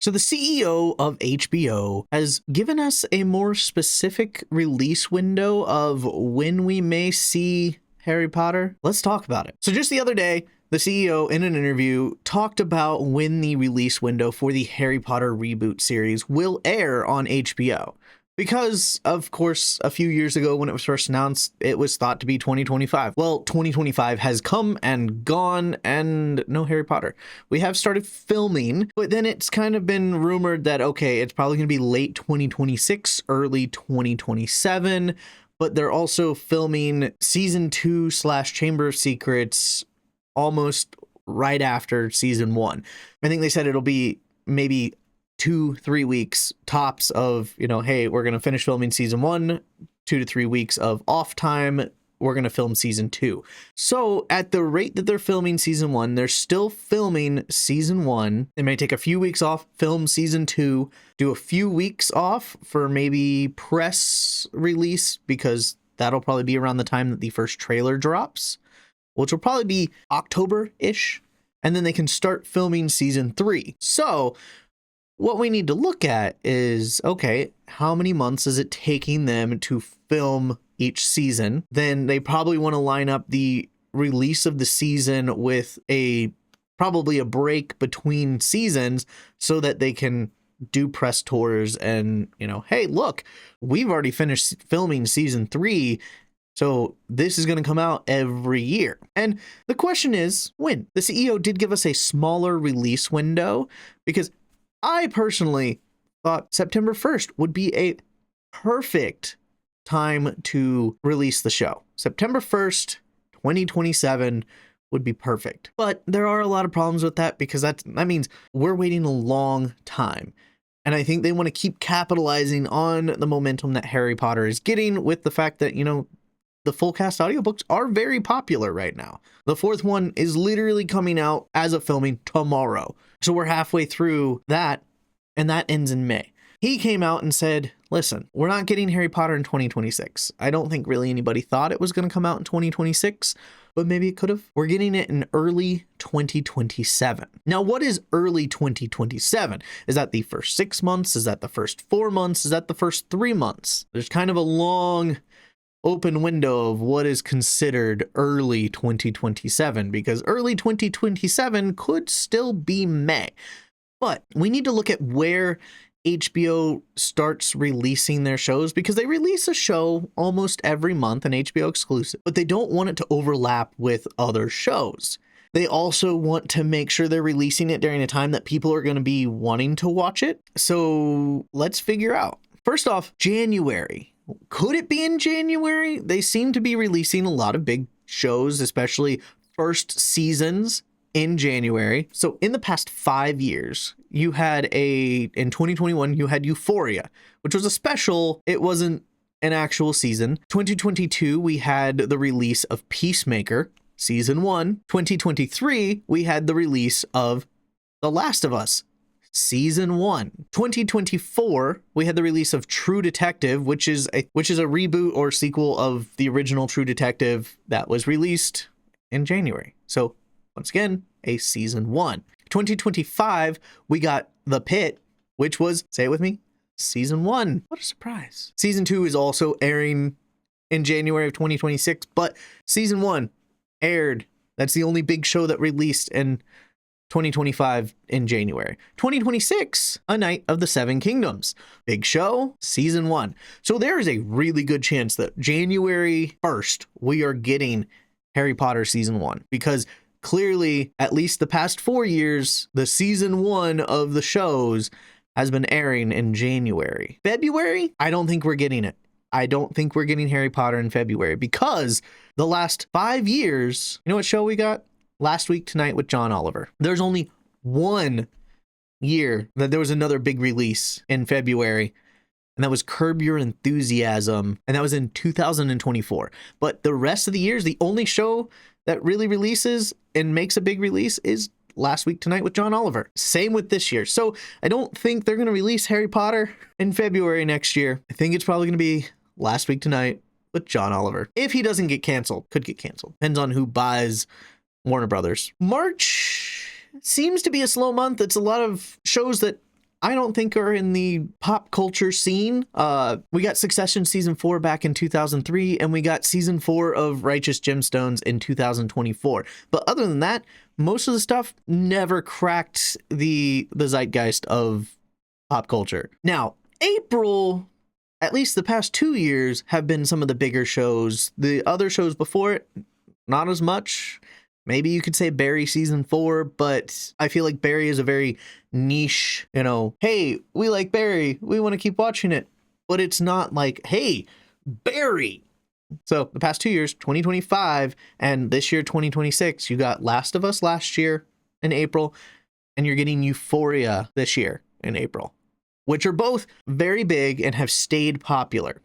So the CEO of HBO has given us a more specific release window of when we may see Harry Potter. Let's talk about it. So just the other day, the CEO in an interview talked about when the release window for the Harry Potter Reboot series will air on HBO. Because, of course, a few years ago when it was first announced, it was thought to be 2025. Well, 2025 has come and gone, and no Harry Potter. We have started filming, but then it's kind of been rumored that, okay, it's probably going to be late 2026, early 2027, but they're also filming season 2 / Chamber of Secrets almost right after season 1. I think they said it'll be maybe 2-3 weeks tops of, hey, we're going to finish filming season 1, 2 to 3 weeks of off time. We're going to film season 2. So at the rate that they're filming season 1, they're still filming season 1. They may take a few weeks off, film season 2, do a few weeks off for maybe press release, because that'll probably be around the time that the first trailer drops, which will probably be October-ish. And then they can start filming season 3. So what we need to look at is, okay, how many months is it taking them to film each season? Then they probably want to line up the release of the season with probably a break between seasons so that they can do press tours and, hey, look, we've already finished filming season 3. So this is going to come out every year. And the question is, when? The CEO did give us a smaller release window, because I personally thought September 1st would be a perfect time to release the show. September 1st, 2027 would be perfect. But there are a lot of problems with that, because that means we're waiting a long time. And I think they want to keep capitalizing on the momentum that Harry Potter is getting, with the fact that, the full cast audiobooks are very popular right now. The 4th one is literally coming out as of filming tomorrow. So we're halfway through that, and that ends in May. He came out and said, listen, we're not getting Harry Potter in 2026. I don't think really anybody thought it was going to come out in 2026, but maybe it could have. We're getting it in early 2027. Now, what is early 2027? Is that the first 6 months? Is that the first 4 months? Is that the first 3 months? There's kind of a long open window of what is considered early 2027, because early 2027 could still be May. But we need to look at where HBO starts releasing their shows, because they release a show almost every month, an HBO exclusive, but they don't want it to overlap with other shows. They also want to make sure they're releasing it during a time that people are going to be wanting to watch it. So let's figure out. First off, January. Could it be in January? They seem to be releasing a lot of big shows, especially first seasons, in January. So in the past 5 years, in 2021, you had Euphoria, which was a special. It wasn't an actual season. 2022, we had the release of Peacemaker, season 1. 2023, we had the release of The Last of Us, season 1. 2024, we had the release of True Detective, which is a reboot or sequel of the original True Detective that was released in January. So once again, a season 1. 2025, we got The Pit, which was, say it with me, season 1. What a surprise. Season 2 is also airing in January of 2026, but season 1 aired. That's the only big show that released in 2025 in January. 2026, A Night of the Seven Kingdoms. Big show, season 1. So there is a really good chance that January 1st, we are getting Harry Potter season 1, because clearly, at least the past 4 years, the season 1 of the shows has been airing in January. February, I don't think we're getting it. I don't think we're getting Harry Potter in February, because the last 5 years, you know what show we got? Last Week Tonight with John Oliver. There's only 1 year that there was another big release in February, and that was Curb Your Enthusiasm, and that was in 2024. But the rest of the years, the only show that really releases and makes a big release is Last Week Tonight with John Oliver. Same with this year. So I don't think they're going to release Harry Potter in February next year. I think it's probably going to be Last Week Tonight with John Oliver. If he doesn't get canceled, could get canceled. Depends on who buys Warner Brothers. March seems to be a slow month. It's a lot of shows that I don't think are in the pop culture scene. We got Succession season 4 back in 2003, and we got season 4 of Righteous Gemstones in 2024. But other than that, most of the stuff never cracked the zeitgeist of pop culture. Now, April, at least the past 2 years, have been some of the bigger shows. The other shows before it, not as much. Maybe you could say Barry season 4, but I feel like Barry is a very niche, hey, we like Barry, we want to keep watching it. But it's not like, hey, Barry. So the past 2 years, 2025 and this year, 2026, you got Last of Us last year in April, and you're getting Euphoria this year in April, which are both very big and have stayed popular.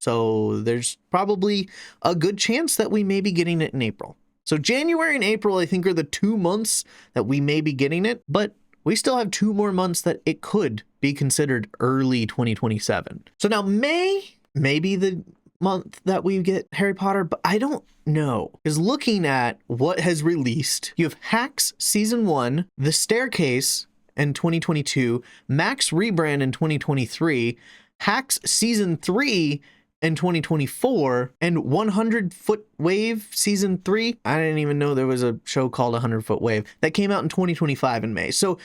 So there's probably a good chance that we may be getting it in April. So January and April, I think, are the 2 months that we may be getting it, but we still have 2 more months that it could be considered early 2027. So now May may be the month that we get Harry Potter, but I don't know. Because looking at what has released, you have Hacks Season 1, The Staircase in 2022, Max Rebrand in 2023, Hacks Season 3 in 2024, and 100 Foot Wave Season 3. I didn't even know there was a show called 100 Foot Wave that came out in 2025 in May. So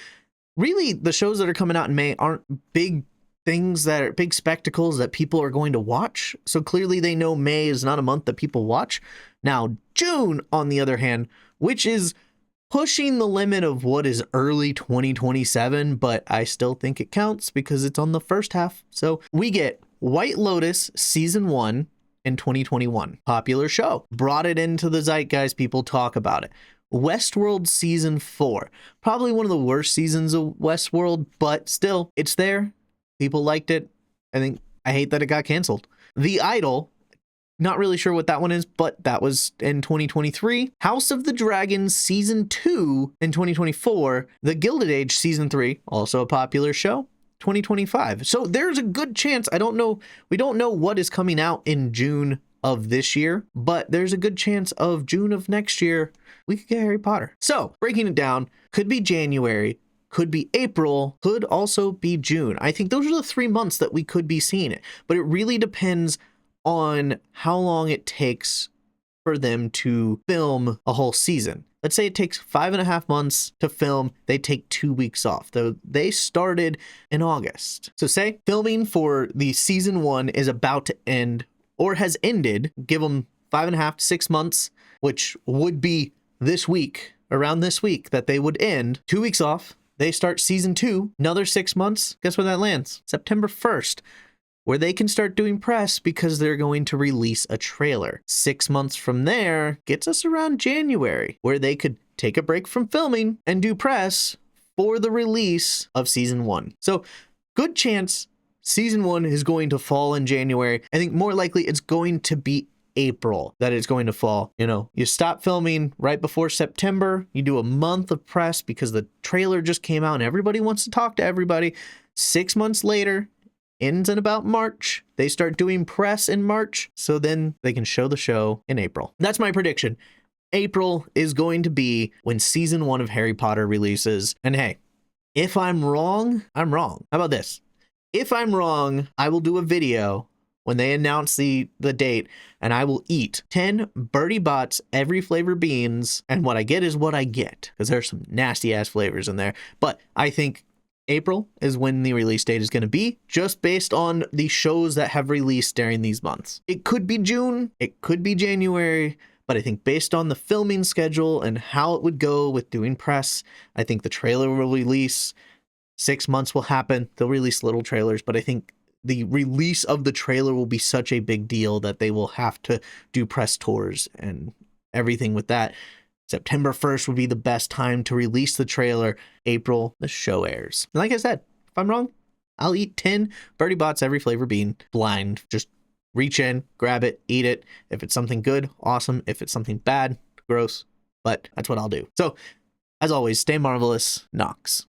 really, the shows that are coming out in May aren't big things that are big spectacles that people are going to watch. So clearly they know May is not a month that people watch. Now, June, on the other hand, which is pushing the limit of what is early 2027, but I still think it counts because it's on the first half. So we get White Lotus Season 1 in 2021. Popular show. Brought it into the zeitgeist. People talk about it. Westworld Season 4. Probably one of the worst seasons of Westworld, but still, it's there. People liked it. I hate that it got canceled. The Idol. Not really sure what that one is, but that was in 2023. House of the Dragon Season 2 in 2024. The Gilded Age Season 3, also a popular show, 2025. So there's a good chance, we don't know what is coming out in June of this year, but there's a good chance of June of next year, we could get Harry Potter. So breaking it down, could be January, could be April, could also be June. I think those are the 3 months that we could be seeing it, but it really depends on how long it takes for them to film a whole season. Let's say it takes 5.5 months to film. They take 2 weeks off, though they started in August. So say filming for the season 1 is about to end or has ended. Give them 5.5 to 6 months, which would be this week, around this week that they would end. 2 weeks off. They start season 2, another 6 months. Guess where that lands? September 1st. Where they can start doing press because they're going to release a trailer. 6 months from there gets us around January, where they could take a break from filming and do press for the release of season 1. So good chance season 1 is going to fall in January. I think more likely it's going to be April that it's going to fall. You stop filming right before September. You do a month of press because the trailer just came out and everybody wants to talk to everybody. 6 months later, ends in about March. They start doing press in March, so then they can show the show in April. That's my prediction. April is going to be when season 1 of Harry Potter releases. And hey, if I'm wrong, I'm wrong. How about this? If I'm wrong, I will do a video when they announce the date, and I will eat 10 Birdie Bots every flavor beans, and what I get is what I get, because there's some nasty ass flavors in there. But I think April is when the release date is going to be, just based on the shows that have released during these months. It could be June, it could be January, but I think based on the filming schedule and how it would go with doing press, I think the trailer will release. 6 months will happen. They'll release little trailers, but I think the release of the trailer will be such a big deal that they will have to do press tours and everything with that. September 1st would be the best time to release the trailer. April, the show airs. And like I said, if I'm wrong, I'll eat 10 Birdie Bots every flavor bean blind. Just reach in, grab it, eat it. If it's something good, awesome. If it's something bad, gross. But that's what I'll do. So, as always, stay marvelous. Knox.